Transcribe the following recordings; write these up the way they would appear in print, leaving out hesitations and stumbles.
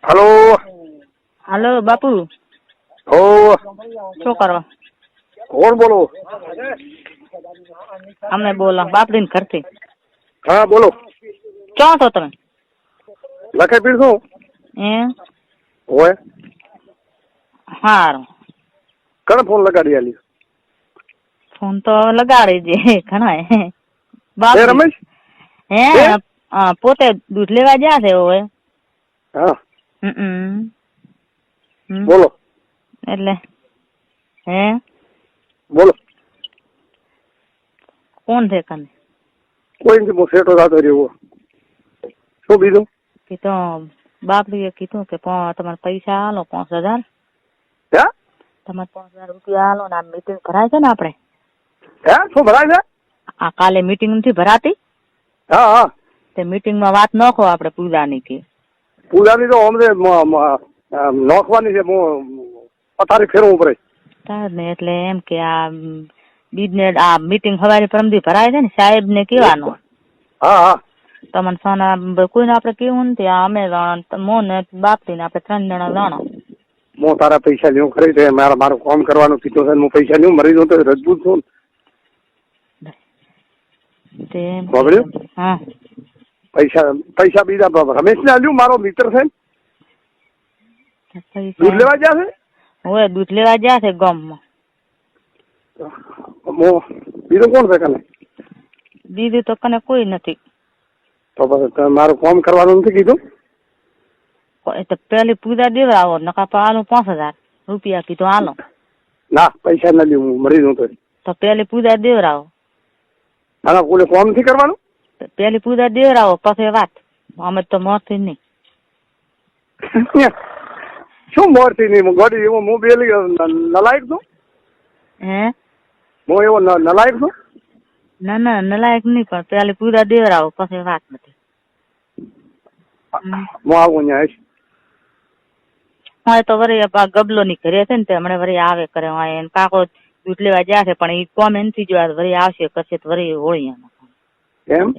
Hello. હાલો બાપુ, હો. શું કરો? કોણ બોલો? અમે બોલો બાપડીને ઘરથી. હા બોલો. ક્યાં છો તમે? લખે પીડ શું? હોય હારું. કને ફોન લગાડી આલી? ફોન તો લગાડી દે ઘણા હે બાપડી રમેશ? હે પોતે દૂધ લેવા ગયા છે હવે. હા હમ. બોલો. એટલે હે બોલો. કોણ છે કને? કોઈ નથી, હું સેટો થતો રહ્યો. શું બીજું? કીધું બાપડીએ કીધું કે તમારે પૈસા હાલો 5000. હે તમારે 5000 રૂપિયા હાલો ને આ મીટિંગ ભરાય છે ને આપણે. હે શું ભરાય છે? આ કાલે મીટિંગ નથી ભરાતી? હા હા. તે મીટિંગમાં વાત નખો આપણે પૂજાની કે. પૂજાની તો અમને નોખવાની છે. હું પથારી ફેરવું પડે. તાર ને એટલે એમ કે આ બિઝનેસ આ મીટિંગ હવારે પરમદી ભરાય છે ને, સાહેબ ને કહેવાનું. હા હા. તમને સોના કોઈને આપણે કેવું નથી. અમે મોને બાપડીને આપણે 3 જણા જાણો. હું તારા પૈસા લેવું ખરી છે. મારું કામ કરવાનું કીધું છે. હું પૈસા લેવું મરી દઉં તો રજબૂત છું. હા પૈસા બીજા રમેશ ને આલ્યું, મારો મિત્ર છે. દૂધ લેવા ગયા છે. હવે દૂધ લેવા ગયા છે ગામમાં. બીજું કોણ છે કને? બીજું તો કને કોઈ નથી. તો પછી મારું કામ કરવાનું નથી કીધું? તો પેલી પૂજા દેવડાવો, નકા પાલું 5000 રૂપિયા કીધું હાલો. ના પૈસા ના લેવું, મરી દઉં તો પેલી પૂજા દેવડાવો. ના કોઈને કામ નથી કરવાનું. પેલી પૂજા દેવડાવો પછી વાત. અમે તો મળતી નહીં. શું મળતી નહીં? ગોડી એવો હું બેલી નલાયક છું? હે હું એવો નલાયક છું? ના નલાયક નહીં, પણ પેલી પૂજા દેવડાવો પછી વાત નથી. હું આવું અહીંયા. હા તો વળી ગબલો ની ઘરે છે ને તે હમણાં વળી આવે કરે. એને કાકો દૂધ લેવા ગયા છે પણ એ કોમ એનથી જોવા વળી આવશે કરશે તો વળી હોળી એમ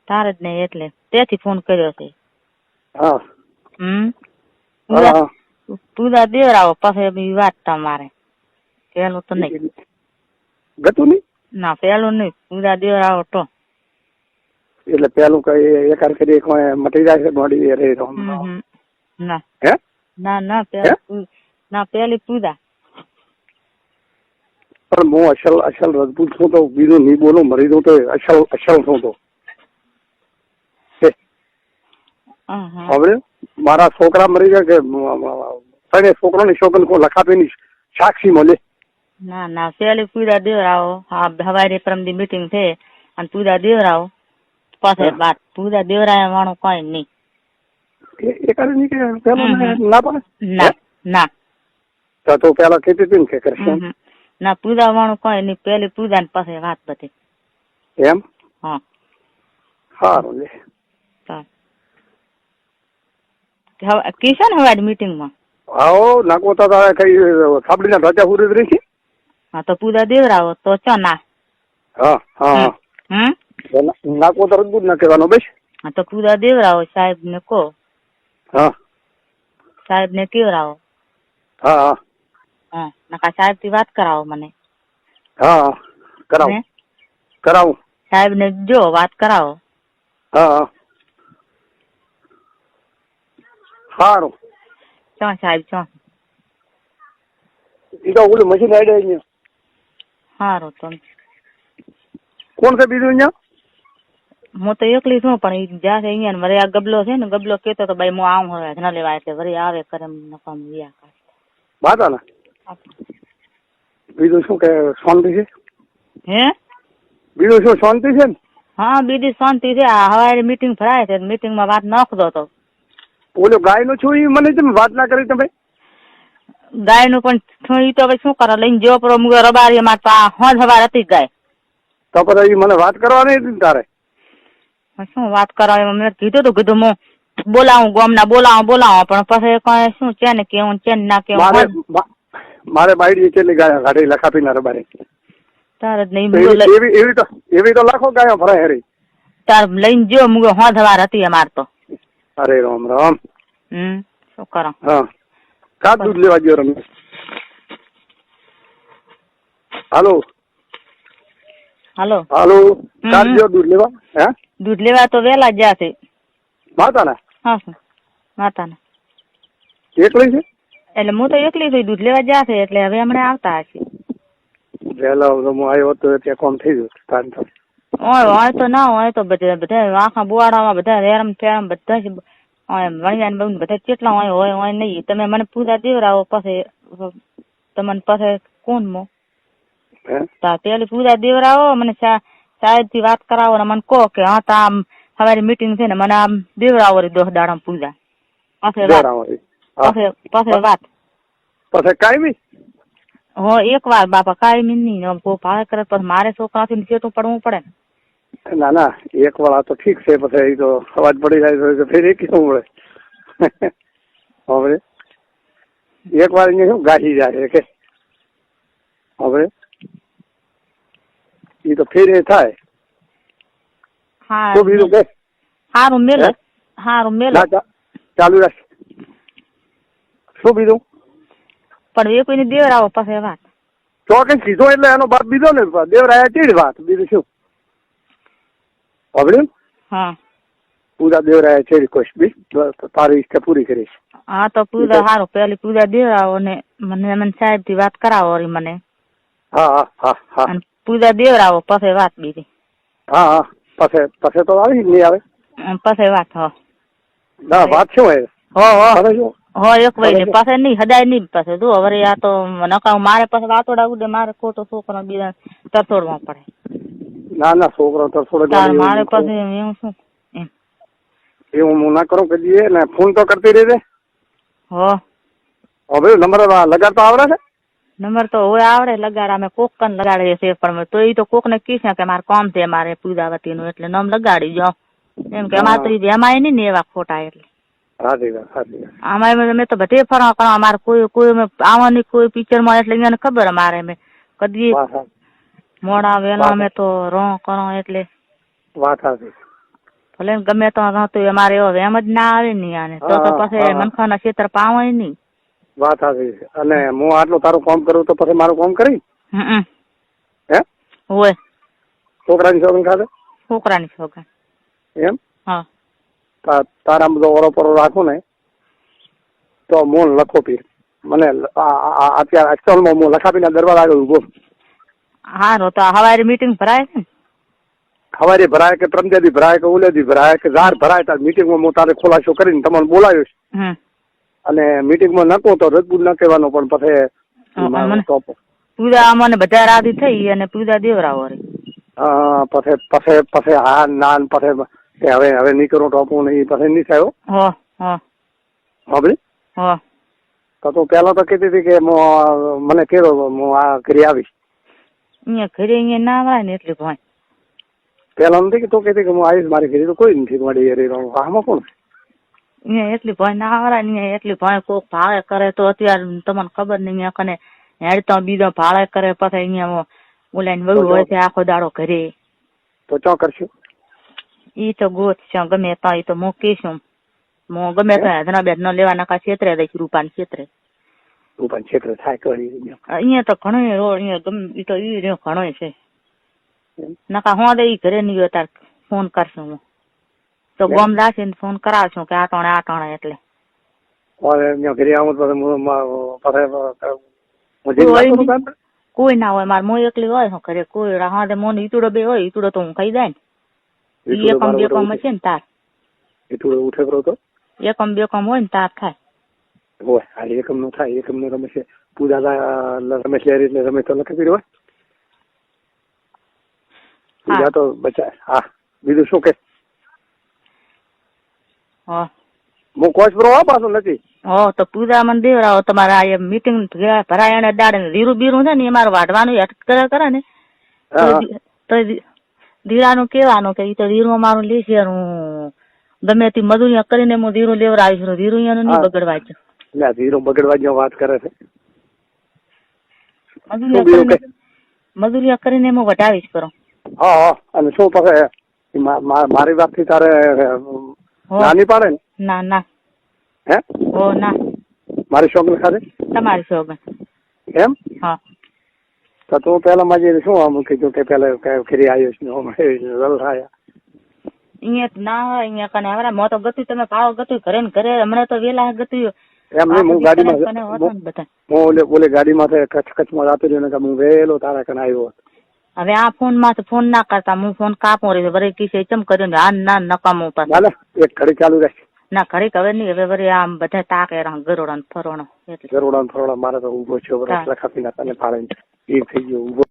તારે જ નહીં એટલે તેથી ફોન કર્યો છે. હા પૂજા દેવડાવો પછી વાત તમારે. પેલું તો નહીં ગતું નહીં. ના પેલું નહીં, પૂજા દેવડાવો તો. એટલે પેલું કઈ એકાર કરી મટી જાય છે બોડી રે. ના હે ના પેલી પૂજા. પણ હું અસલ રજપૂત છું તો બીજું નહીં બોલું, મરી દઉં તો અસલ છું તો. હવે મારા છોકરા મરી ગયા કે છોકરાની છોકરી કોઈ લખાપીની સાક્ષી મળે. ના પેલી પૂજા દેવડાવો. હા હવારે પરમદી મીટિંગ છે અને પૂજા દેવડાવો પાસે વાત. પૂજા દેવરાયા વાળું કઈ નહીં. ના તો પેલા ખેતી હતી ને કે કરશે. ના પૂજા વાળું કઈ નહીં. પેલી પૂજા ને પાસે વાત બધી. એમ હા સારું લે. કિશન હવારે મીટિંગ માં આવો નાખો તો કઈ થાબડી ના રાજા હુરી રહી છે. હા તો પૂજા દેવરાવો તો ચો ના. હા હા નાખો તો રજબૂત ના કહેવાનો બસ. હા તો પૂજા દેવરાવો. સાહેબ ને કહો. હા સાહેબ ને કેવરાવો. હા હા નકા સાહેબ થી વાત કરાવો મને. હા કરાવું. સાહેબ ને જો વાત કરાવો. હા સારું. ચો સાહેબ ચો. એ તો ઓલું મશીન આડે અહીંયા. સારું તો કોણ છે બીજું અહીંયા? હું તો એકલી છું પણ જ્યાં છે અહીંયા વરે આ ગબલો છે ને, ગબલો કેતો તો ભાઈ હું આવું હવે ન લેવાય એટલે વરી આવે કરે નકામ વ્યા વાતા ને. બીજું શું કે શાંતિ છે? હે બીજું શું શાંતિ છે ને? હા બીજી શાંતિ છે. આ હવારે મીટિંગ ભરાય છે, મીટિંગ માં વાત નાખતો તો. ઓલો ગાય નું છું એ મને તમે વાત ના કરી તમે? ગાય નું પણ ઈ તો હવે શું કરે લઈને જો પર રબારી માં હોજ હવાર હતી ગાય. તો પછી મને વાત કરવાની હતી તારે. શું વાત કરાવે? મેં કીધું હું બોલાવું ગામના બોલાવો પણ પછી કઈ શું છે ને કેવું છે ને ના કેવું. મારે બાઈડી કેટલી ગાય ગાડી લખાપી ના રબારી. તાર જ નહીં એવી તો લાખો ગાયો ભરાય હરી. તાર લઈને જો મુગો હોજ હવાર હતી અમાર તો. અરે રામ રામ. શું કરો? હા કા દૂધ લેવા ગયો રમેશ? હાલો હાલો હાલો કા ગયો દૂધ લેવા? હે દૂધ લેવા તો વેલા જ જાશે. માતાના? હા સર માતાના. એકલી છે? એટલે હું તો એકલી થઈ, દૂધ લેવા જાશે એટલે હવે હમણાં આવતા હશે. વહેલા હું આવ્યો તો ત્યાં કોમ થઈ ગયું તાન તો. હોય તો ના હોય તો બધા આખા બુવાડામાં બધા રેરમ ફેરમ બધા જ વણિયાને બહુ બધા કેટલા હોય નહીં. તમે મને પૂજા દેવરાવો પછી તમને પાસે કોણ મો પેલી પૂજા દેવરાવો, મને સાહેબ થી વાત કરાવો ને મને કહો કે હા તો આમ સવારે મીટિંગ છે ને મને આમ દેવરાવો રે 10 દાડા પૂજા પછી વાત પછી કાયમી હો એક વાર બાપા કાયમી નહીં ભાડે કરે પછી મારે છોકરાથી ચેતું પડવું પડે ને. ના ના એક વાર તો ઠીક છે, પછી એ તો અવાજ પડી જાય તો ફેર એક શું મળે હવે એક વાર અહીંયા શું ગાઠી જાય કે હવે એ તો ફેર થાય. હા બીજું કે સારું મેલો ચાલુ રાખ. શું બીજું? પણ એ કોઈને દેવરાવો પછી વાત ચોકન સીધો એટલે એનો બાપ બીજો ને દેવરાયા ચીડ વાત બીજું શું હવે? હા પૂજા દેવરાયા ચીડ કોઈ બી તારી ઈચ્છા પૂરી કરીશ. હા તો પૂજા સારું પેલી પૂજા દેવરાવો ને મને સાહેબ થી વાત કરાવો મને. હા હા હા અને પૂજા દેવરાવો પછી વાત બીજી. હા હા પછી તો આવી નહીં આવે પછી વાત. હો ના વાત શું હોય? હો એક વય પાસે નહીં હદાય નહીં પાસે જો હવે આ તો નકા મારે પાસે વાતોડા ઉડે મારે ખોટો છોકરો બીજા તરછોડવા પડે. ના ના છોકરો તરછોડે મારે પાસે એવું શું એવું હું ના કરું કદી ને ફોન તો કરતી રહેજે. હો હવે નંબર લગાડતા આવડે છે? નંબર તો હોય આવડે લગાડે, અમે કોક કન લગાડીએ છીએ પણ તો એ તો કોક ને કીધું કે મારે કામ છે મારે પૂજાવતી નું એટલે નામ લગાડી જાઓ એમ કે અમારે તો એમાં નહીં ને એવા ખોટા એટલે આમાં મેં તો બધે ફરવા કરવા અમારે કોઈ આવવાની કોઈ પિક્ચર માં એટલે અહીંયા ખબર અમારે મેં કદી મોડા વેલા અમે તો રો કરો એટલે ભલે ગમે તો અમારે એવો એમ જ ના આવે ને આને તો પછી મનખાના ક્ષેત્ર પાવાય નહીં. વાત સાચી. અને હું આટલું તારું કામ કરું તો પછી મારું કામ કરી હે હોય છોકરાની છોકરી ખાતે છોકરાની છોકરા એમ. હા તારા બધો ઓરો રાખું ને તો મોન લખો પીર મને અત્યારે અક્ષરમાં હું લખાપીના દરવાજા આગળ ઉભો. હા તો હવારે મીટિંગ ભરાય છે ને? હવારે ભરાય કે પ્રમદેદી ભરાય કે ઉલેદી ભરાય કે ઝાર ભરાય તાર મીટિંગમાં હું તારે ખુલાસો કરીને તમને બોલાવીશ. અને મીટિંગમાં નકો તો રજબૂત ન કહેવાનો પણ પછી પૂજા અમને બધા રાજી થઈ અને પૂજા દેવરાવો રે પછી હા ના પછી હવે નહીં કરું ટોપું નહીં પછી નહીં થયો. હા તો પેલા તો કહેતી હતી કે મને કેવો હું આ ઘરે આવીશ. અહીંયા ઘરે અહીંયા ના આવે ને એટલે ભાઈ પેલા નથી કે તો કહેતી કે હું આવીશ મારી ઘરે તો કોઈ નથી મારી આમાં કોણ અહીંયા એટલી ભાઈ ના આવે ને એટલી ભાઈ કોક ભાડે કરે તો અત્યારે તમને ખબર નહીં અહીંયા કને હેડતા બીજો ભાડે કરે પછી અહીંયા ઓલાને વહુ હોય છે આખો દાડો ઘરે તો ચો કરશું ઈ તો ગોત છે ગમે તો ઈ તો મૂકીશું હું ગમે તો હદના બેદ ન લેવાના કા ક્ષેત્રે દઈશ રૂપાન ક્ષેત્રે થાય કરી અહીંયા તો ઘણો રોડ અહીંયા ગમે ઈ તો ઈ રહ્યો ઘણો છે નકા હું દે ઈ ઘરે નહીં ગયો તાર ફોન કરશું હું તો ગોમ દાસી ને ફોન કરાવશું કે આટણે એટલે ઘરે આવું કોઈ ના હોય મારે મો એકલી હોય ઘરે કોઈ હા મોન ઈતુડો બે હોય ઈતુડો તો હું ખાઈ જાય ને એકમ બે કમ છે ને તાર ઈતુડો ઉઠે કરો તો એકમ બે કમ હોય ને તાર થાય હોય આ એકમ નું થાય એકમ નું રમેશ પૂજા રમેશ લેરી એટલે રમેશ તો લખી હોય પૂજા તો બચાય. હા બીજું શું કે હું કોચ પર પાછું નથી તો પૂજા મને દેવરાવો તમારે આ મીટિંગ ભરાય એને દાડે ધીરું બીરું છે ને એ મારે વાઢવાનું અટક કરે ને તો ધીરાનું કેવાનું કે ઈ તો ધીરું મારું લેશે હું ગમે તે મજૂરી કરીને હું ધીરું લેવરાવીશ ધીરું એનું નહીં બગડવા છે. ધીરું બગડવા વાત કરે છે મજૂરી કરીને હું વટાવીશ કરો. હા અને શું પછી મારી વાત થી તારે નાની પાડે ને ના હે ઓ ના મારી શોખ ખાતે તમારી સોગન એમ હા તો તું પેલા માજી શું આમ કીધું કે પેલા ફરી આવ્યો છું આયા અહીંયા ના હોય અહીંયા કને હવે મો તો ગતું તમે પાવો ગતું ઘરે ને ઘરે હમણાં તો વેલા ગતું એમ નહીં હું ગાડીમાં હું ઓલે ગાડીમાં કચ્છમાં જતો રહ્યો ને હું વહેલો તારા કને આવ્યો હવે આ ફોન માં ફોન ના કરતા હું ફોન કાપો રહ્યો વરે કિસે ચમ કર્યો ને આ ના નકામો પાછો એક ઘડી ચાલુ રહે ના ઘડી હવે નહીં હવે વરે આમ બધા તાકે ગરોડા ને ફરોણો એટલે ગરોડા ને ફરોડા મારે તો ઉભો છે લખાપી ના તને ફાળે એ થઈ ગયો ઉભો